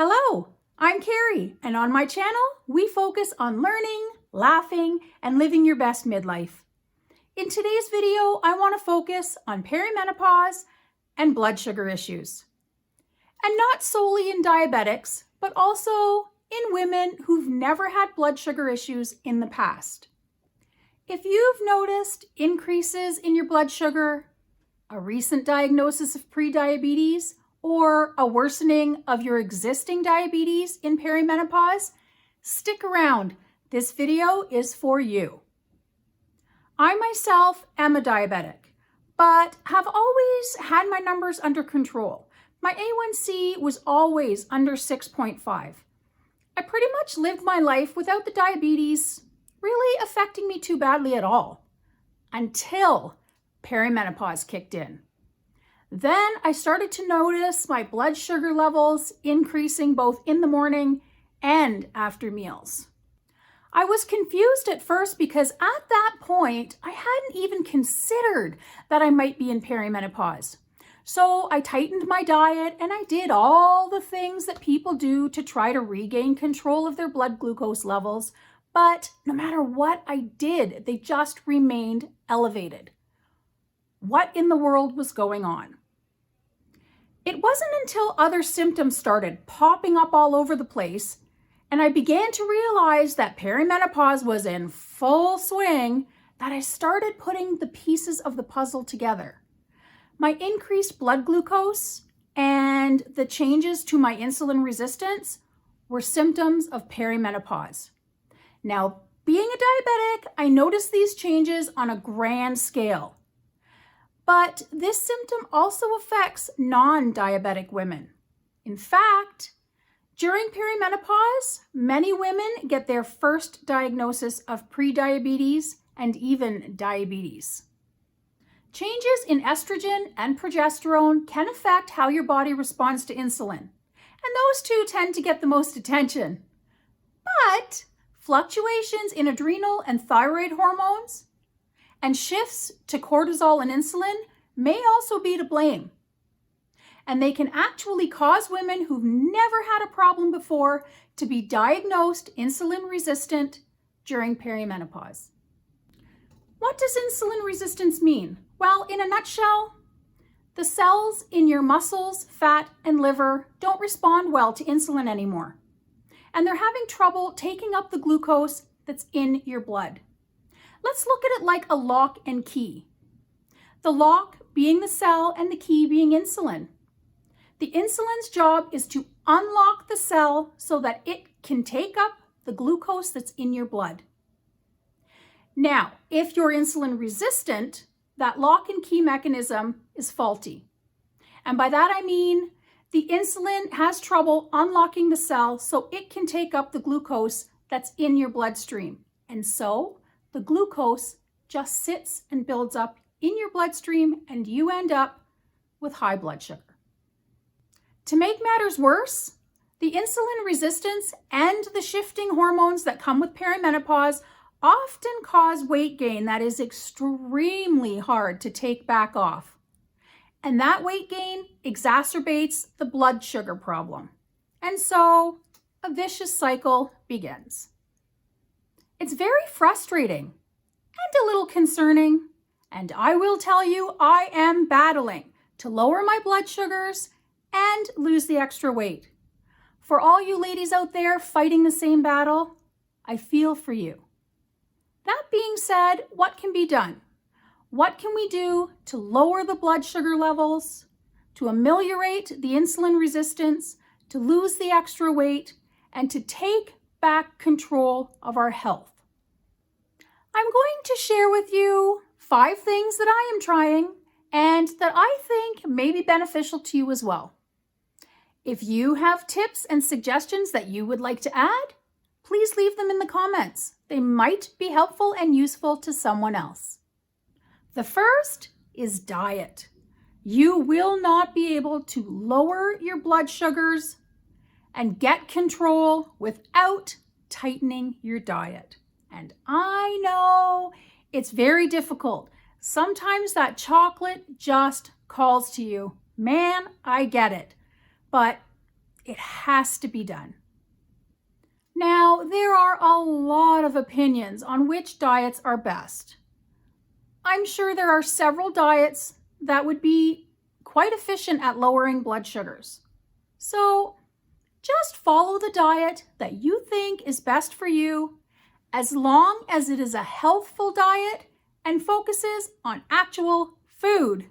Hello, I'm Kari, and on my channel, we focus on learning, laughing, and living your best midlife. In today's video, I want to focus on perimenopause and blood sugar issues. And not solely in diabetics, but also in women who've never had blood sugar issues in the past. If you've noticed increases in your blood sugar, a recent diagnosis of prediabetes, or a worsening of your existing diabetes in perimenopause, stick around. This video is for you. I myself am a diabetic, but have always had my numbers under control. My A1C was always under 6.5. I pretty much lived my life without the diabetes really affecting me too badly at all, until perimenopause kicked in. Then I started to notice my blood sugar levels increasing both in the morning and after meals. I was confused at first because at that point, I hadn't even considered that I might be in perimenopause. So I tightened my diet and I did all the things that people do to try to regain control of their blood glucose levels. But no matter what I did, they just remained elevated. What in the world was going on? It wasn't until other symptoms started popping up all over the place and I began to realize that perimenopause was in full swing that I started putting the pieces of the puzzle together. My increased blood glucose and the changes to my insulin resistance were symptoms of perimenopause. Now, being a diabetic, I noticed these changes on a grand scale. But this symptom also affects non-diabetic women. In fact, during perimenopause, many women get their first diagnosis of prediabetes and even diabetes. Changes in estrogen and progesterone can affect how your body responds to insulin, and those two tend to get the most attention. But fluctuations in adrenal and thyroid hormones and shifts to cortisol and insulin may also be to blame. And they can actually cause women who've never had a problem before to be diagnosed insulin resistant during perimenopause. What does insulin resistance mean? Well, in a nutshell, the cells in your muscles, fat, and liver don't respond well to insulin anymore. And they're having trouble taking up the glucose that's in your blood. Let's look at it like a lock and key. The lock being the cell and the key being insulin. The insulin's job is to unlock the cell so that it can take up the glucose that's in your blood. Now, if you're insulin resistant, that lock and key mechanism is faulty. And by that I mean the insulin has trouble unlocking the cell so it can take up the glucose that's in your bloodstream. And so the glucose just sits and builds up in your bloodstream and you end up with high blood sugar. To make matters worse, the insulin resistance and the shifting hormones that come with perimenopause often cause weight gain that is extremely hard to take back off. And that weight gain exacerbates the blood sugar problem. And so a vicious cycle begins. It's very frustrating and a little concerning, and I will tell you I am battling to lower my blood sugars and lose the extra weight. For all you ladies out there fighting the same battle, I feel for you. That being said, what can be done? What can we do to lower the blood sugar levels, to ameliorate the insulin resistance, to lose the extra weight, and to take back control of our health? I'm going to share with you 5 things that I am trying and that I think may be beneficial to you as well. If you have tips and suggestions that you would like to add, please leave them in the comments. They might be helpful and useful to someone else. The first is diet. You will not be able to lower your blood sugars and get control without tightening your diet. And I know it's very difficult. Sometimes that chocolate just calls to you. Man, I get it. But It has to be done. Now, there are a lot of opinions on which diets are best. I'm sure there are several diets that would be quite efficient at lowering blood sugars. So just follow the diet that you think is best for you, as long as it is a healthful diet and focuses on actual food.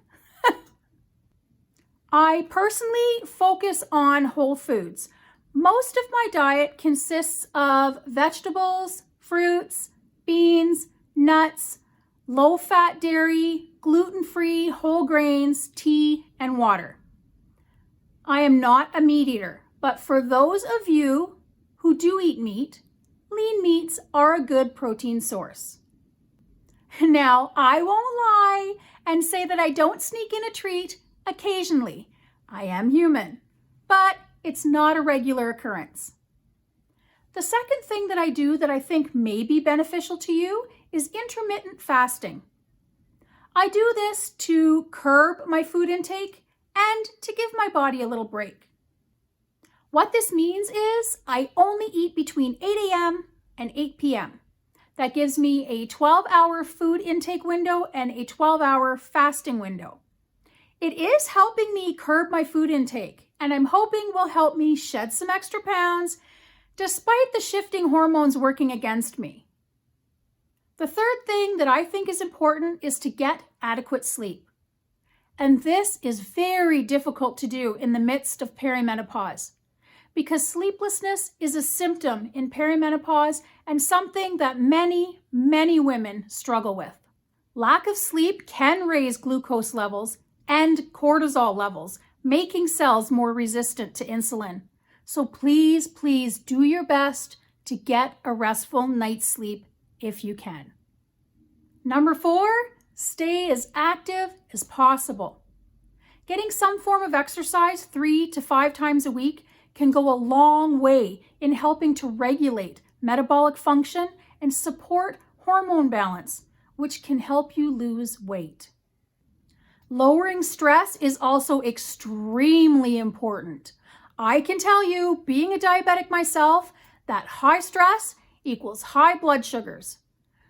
I personally focus on whole foods. Most of my diet consists of vegetables, fruits, beans, nuts, low-fat dairy, gluten-free, whole grains, tea, and water. I am not a meat eater, but for those of you who do eat meat, lean meats are a good protein source. Now, I won't lie and say that I don't sneak in a treat occasionally. I am human, but it's not a regular occurrence. The second thing that I do that I think may be beneficial to you is intermittent fasting. I do this to curb my food intake and to give my body a little break. What this means is I only eat between 8 a.m. and 8 p.m. That gives me a 12-hour food intake window and a 12-hour fasting window. It is helping me curb my food intake, and I'm hoping will help me shed some extra pounds despite the shifting hormones working against me. The third thing that I think is important is to get adequate sleep. And this is very difficult to do in the midst of perimenopause, because sleeplessness is a symptom in perimenopause and something that many, many women struggle with. Lack of sleep can raise glucose levels and cortisol levels, making cells more resistant to insulin. So please, please do your best to get a restful night's sleep if you can. Number 4, stay as active as possible. Getting some form of exercise 3 to 5 times a week can go a long way in helping to regulate metabolic function and support hormone balance, which can help you lose weight. Lowering stress is also extremely important. I can tell you, being a diabetic myself, that high stress equals high blood sugars.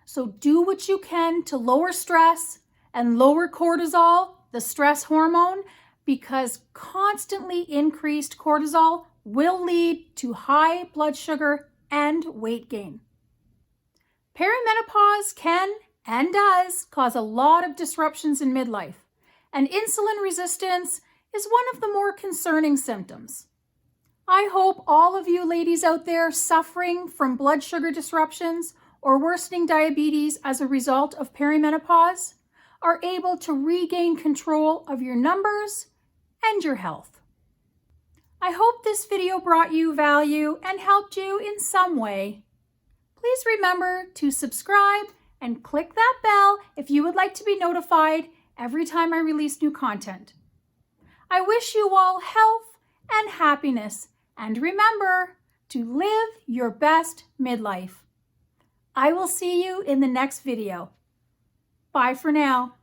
So do what you can to lower stress and lower cortisol, the stress hormone, because constantly increased cortisol will lead to high blood sugar and weight gain. Perimenopause can and does cause a lot of disruptions in midlife, and insulin resistance is one of the more concerning symptoms. I hope all of you ladies out there suffering from blood sugar disruptions or worsening diabetes as a result of perimenopause are able to regain control of your numbers and your health. I hope this video brought you value and helped you in some way. Please remember to subscribe and click that bell if you would like to be notified every time I release new content. I wish you all health and happiness, and remember to live your best midlife. I will see you in the next video. Bye for now.